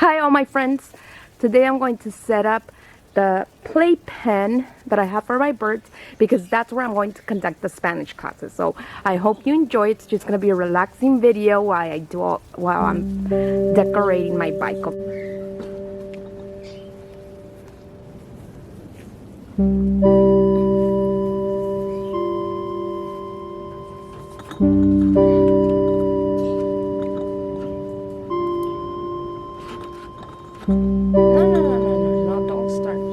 Hi all my friends. Today I'm going to set up the playpen that I have for my birds because that's where I'm going to conduct the Spanish classes. So I hope you enjoy it. It's just going to be a relaxing video while I'm decorating my bike. No, don't start. No.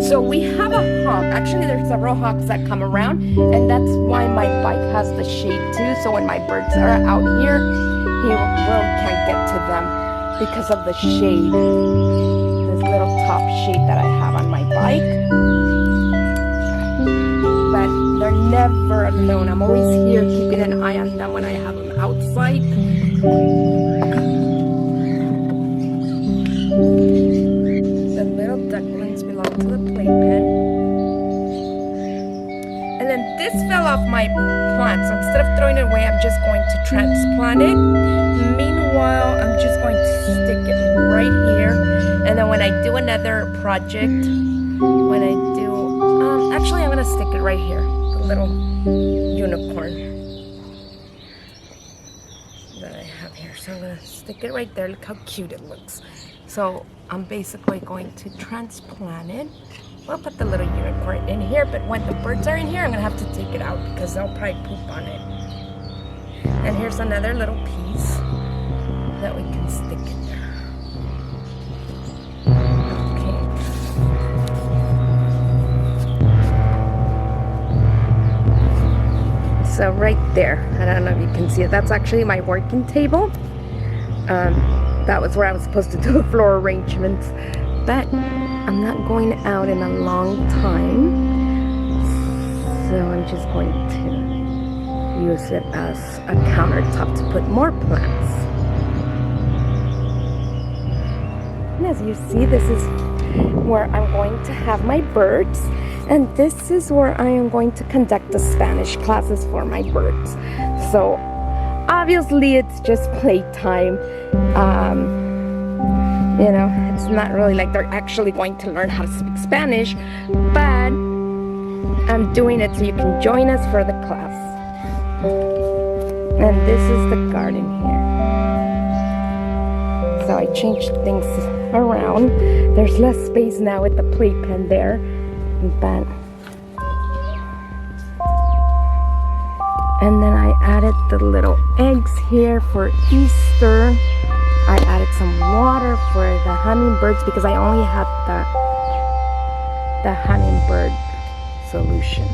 So we have a hawk. Actually, there's several hawks that come around, and that's why my bike has the shade too. So when my birds are out here, he really can't get to them because of the shade. This little top shade that I have on my bike. But they're never alone. I'm always here keeping an eye on them when I have them outside. The little ducklings belong to the playpen. And then this fell off my plant, so instead of throwing it away, I'm just going to transplant it. Meanwhile, I'm just going to stick it right here. And then when I do another project, actually I'm going to stick it right here, the little unicorn that I have here. So I'm going to stick it right there. Look how cute it looks. So I'm basically going to transplant it. I'll put the little unicorn in here, but when the birds are in here, I'm gonna have to take it out because they'll probably poop on it. And here's another little piece that we can stick in there. Okay. So right there, I don't know if you can see it. That's actually my working table. That was where I was supposed to do the floor arrangements, but I'm not going out in a long time, so I'm just going to use it as a countertop to put more plants. And as you see, this is where I'm going to have my birds. And this is where I am going to conduct the Spanish classes for my birds. So obviously it's just playtime. You know, it's not really like they're actually going to learn how to speak Spanish, but I'm doing it so you can join us for the class. And this is the garden here. So I changed things around. There's less space now with the playpen there, but and then I added the little eggs here for Easter. I added some water for the hummingbirds because I only had the hummingbird solution.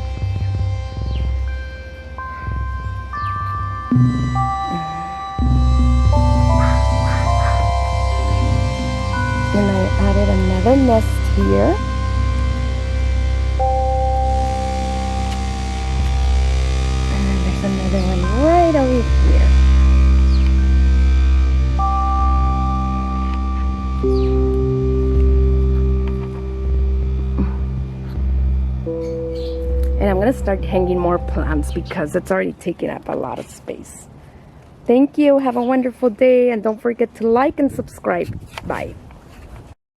And I added another nest here. And there's another one right over here. And I'm going to start hanging more plants because it's already taking up a lot of space. Thank you. Have a wonderful day. And don't forget to like and subscribe. Bye.